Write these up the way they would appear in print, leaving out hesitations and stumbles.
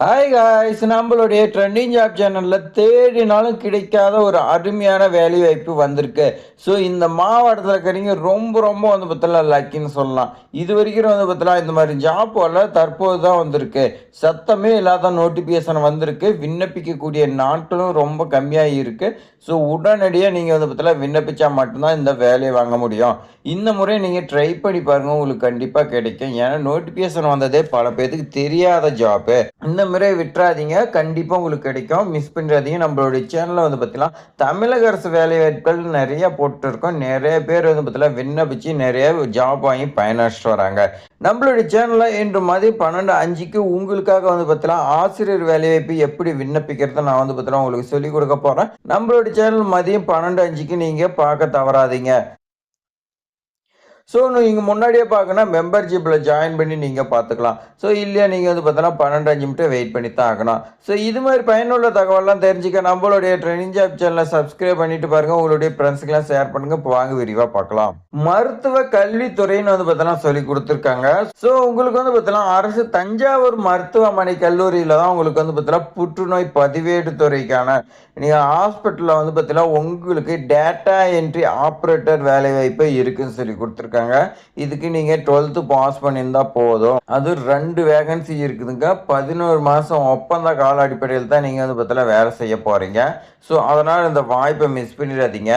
Hi guys, நம்மளுடைய trending job சேனல்ல தேடினாலும் கிடைக்காத ஒரு அருமையான வேலை வாய்ப்பு வந்திருக்கு. ஸோ இந்த மாவட்டத்தில் இருக்கிறீங்க ரொம்ப ரொம்ப வந்து பார்த்தீங்கன்னா லக்கின்னு சொல்லலாம். இது வரைக்கும் வந்து பார்த்தீங்கன்னா இந்த மாதிரி ஜாப் வரல, தற்போது தான் வந்திருக்கு. சத்தமே இல்லாத நோட்டிஃபிகேஷன் வந்திருக்கு. விண்ணப்பிக்கக்கூடிய நாட்களும் ரொம்ப கம்மியாக இருக்கு. ஸோ உடனடியாக நீங்கள் வந்து பார்த்தீங்கன்னா விண்ணப்பிச்சா மட்டும்தான் இந்த வேலையை வாங்க முடியும். இந்த முறை நீங்கள் ட்ரை பண்ணி பாருங்கள், உங்களுக்கு கண்டிப்பாக கிடைக்கும். ஏன்னா நோட்டிஃபிகேஷன் வந்ததே பல பேருக்கு தெரியாத ஜாப்பு. இந்த முறை விட்டுறாதீங்க, கண்டிப்பாக உங்களுக்கு கிடைக்கும். மிஸ் பண்ணிடாதீங்க. நம்மளுடைய சேனலில் வந்து பார்த்தீங்கன்னா தமிழக அரசு வேலைவாய்ப்புகள் நிறைய போட்டுருக்கோம். நிறைய பேர் வந்து பார்த்தீங்கன்னா விண்ணப்பிச்சு நிறைய ஜாப் வாங்கி பயனடைச்சிட்டு வராங்க. நம்மளுடைய சேனலில் இன்று மதியம் 12:05க்கு உங்களுக்காக வந்து பார்த்தீங்கன்னா ஆசிரியர் வேலைவாய்ப்பு எப்படி விண்ணப்பிக்கிறத நான் வந்து பார்த்தீங்கன்னா உங்களுக்கு சொல்லிக் கொடுக்க போகிறேன். நம்மளுடைய சேனல் மதியம் 12:05க்கு நீங்கள் பார்க்க தவறாதீங்க. ஸோ நீங்கள் முன்னாடியே பார்க்கணும், மெம்பர்ஷிப்பில் ஜாயின் பண்ணி நீங்கள் பார்த்துக்கலாம். ஸோ இல்லையா நீங்கள் வந்து பார்த்தோன்னா 12 நிமிஷம் வெயிட் பண்ணி தான் ஆகணும். ஸோ இது மாதிரி பயனுள்ள தகவலாம் தெரிஞ்சுக்க நம்மளுடைய ட்ரெயினிங் ஜாப் சேனலை சப்ஸ்கிரைப் பண்ணிட்டு பாருங்கள். உங்களுடைய ஃப்ரெண்ட்ஸுக்கெல்லாம் ஷேர் பண்ணுங்கள். இப்போ வாங்க விரிவாக பார்க்கலாம். மருத்துவ கல்வித்துறைன்னு வந்து பார்த்தோன்னா சொல்லி கொடுத்துருக்காங்க. ஸோ உங்களுக்கு வந்து பார்த்தோன்னா அரசு தஞ்சாவூர் மருத்துவமனை கல்லூரியில் தான் உங்களுக்கு வந்து பார்த்தோன்னா புற்றுநோய் பதிவேடு துறைக்கான நீங்கள் ஹாஸ்பிட்டலில் வந்து பார்த்தீங்கன்னா உங்களுக்கு டேட்டா என்ட்ரி ஆப்ரேட்டர் வேலைவாய்ப்பு இருக்குதுன்னு சொல்லி கொடுத்துருக்காங்க. இதுக்கு நீங்கள் 12th பாஸ் பண்ணியிருந்தா போதும். அது 2 வேகன்சி இருக்குதுங்க. 11 மாதம் ஒப்பந்த கால அடிப்படையில் தான் நீங்கள் வந்து பார்த்தீங்கன்னா வேலை செய்ய போகிறீங்க. ஸோ அதனால் இந்த வாய்ப்பை மிஸ் பண்ணிடாதீங்க.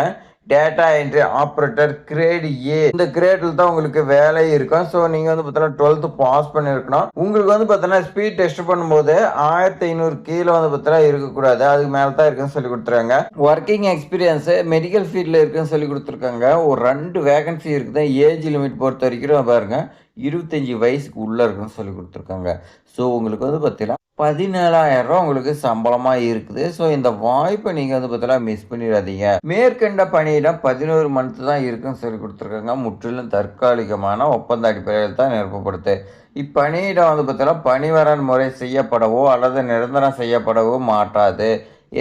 Data entry operator grade A, இந்த கிரேடில் தான் உங்களுக்கு வேலை இருக்கும். ஸோ நீங்கள் வந்து பார்த்தீங்கன்னா 12th பாஸ் பண்ணியிருக்கணும். உங்களுக்கு வந்து பார்த்தீங்கன்னா ஸ்பீட் டெஸ்ட் பண்ணும்போது 1500 கீழே வந்து பார்த்தீங்கன்னா இருக்கக்கூடாது, அதுக்கு மேலே தான் இருக்குன்னு சொல்லி கொடுத்துருக்காங்க. ஒர்க்கிங் எக்ஸ்பீரியன்ஸ் மெடிக்கல் ஃபீல்டில் இருக்குன்னு சொல்லி கொடுத்துருக்காங்க. ஒரு 2 வேகன்சி இருக்குது. ஏஜ் லிமிட் பொறுத்த வரைக்கும் பாருங்க 25 வயசுக்கு உள்ளே இருக்குன்னு சொல்லி கொடுத்துருக்காங்க. ஸோ உங்களுக்கு வந்து பார்த்தீங்கன்னா 17,000 உங்களுக்கு சம்பளமாக இருக்குது. ஸோ இந்த வாய்ப்பை நீங்கள் வந்து பார்த்தீங்கன்னா மிஸ் பண்ணிடாதீங்க. மேற்கண்ட பணியிடம் 11 மந்த் தான் இருக்குன்னு சொல்லி கொடுத்துருக்காங்க. முற்றிலும் தற்காலிகமான ஒப்பந்த அடிப்படையில் தான் நிரப்பப்படுது. இப்பணியிடம் வந்து பார்த்தீங்கன்னா பணிவரன் முறை செய்யப்படவோ அல்லது நிரந்தரம் செய்யப்படவோ மாட்டாது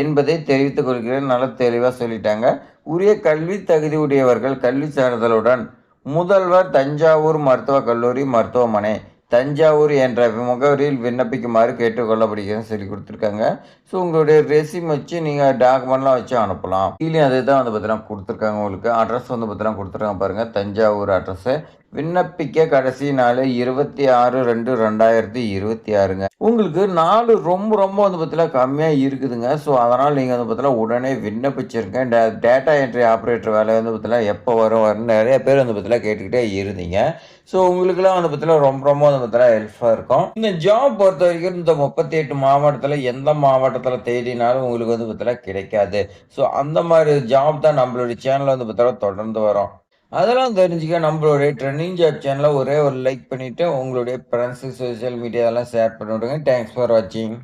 என்பதை தெரிவித்துக் கொள்கிறேன். நல்லா தெளிவாக சொல்லிட்டாங்க. உரிய கல்வி தகுதி உடையவர்கள் கல்வி சான்றிதழுடன் முதல்வர் தஞ்சாவூர் மருத்துவக் கல்லூரி மருத்துவமனை தஞ்சாவூர் என்ற முகவரியில் விண்ணப்பிக்குமாறு கேட்டுக்கொள்ளப்படுகிறதுன்னு சொல்லி கொடுத்துருக்காங்க. ஸோ உங்களுடைய ரெசியூம் வச்சு நீங்கள் டாக்குமெண்ட்லாம் வச்சு அனுப்பலாம். கீழே அதே தான் வந்து பார்த்தீங்கன்னா கொடுத்துருக்காங்க. உங்களுக்கு அட்ரஸ் வந்து பார்த்தீங்கன்னா கொடுத்துருக்காங்க பாருங்கள், தஞ்சாவூர் அட்ரஸு. விண்ணப்பிக்க கடைசி நாள் 26/2/2026ங்க. உங்களுக்கு நாள் ரொம்ப ரொம்ப வந்து பார்த்தீங்கன்னா கம்மியாக இருக்குதுங்க. ஸோ அதனால் நீங்கள் வந்து பார்த்தீங்கன்னா உடனே விண்ணப்பிச்சிருங்க. டேட்டா என்ட்ரி ஆப்ரேட்டர் வேலை வந்து பார்த்தீங்கன்னா எப்போ வரும் நிறைய பேர் வந்து பார்த்தீங்கன்னா கேட்டுக்கிட்டே இருந்தீங்க. ஸோ உங்களுக்குலாம் வந்து பார்த்தீங்கன்னா ரொம்ப ரொம்ப வந்து பார்த்தீங்கன்னா ஹெல்ப்ஃபுல்லாக இருக்கும். இந்த ஜாப் பொறுத்த வரைக்கும் இந்த 38 மாவட்டத்தில் எந்த மாவட்டத்தில் தேடினாலும் உங்களுக்கு வந்து பார்த்தீங்கன்னா கிடைக்காது. ஸோ அந்த மாதிரி ஜாப் தான் நம்மளுடைய சேனலில் வந்து பார்த்தீங்கன்னா தொடர்ந்து வரும். அதெல்லாம் தெரிஞ்சுக்க நம்மளுடைய ட்ரெண்டிங் ஜாப் சேனலை ஒரே ஒரு லைக் பண்ணிவிட்டு உங்களுடைய ஃப்ரெண்ட்ஸுக்கு சோஷியல் மீடியாவெல்லாம் ஷேர் பண்ணி விடுங்க. தேங்க்ஸ் ஃபார் வாட்சிங்.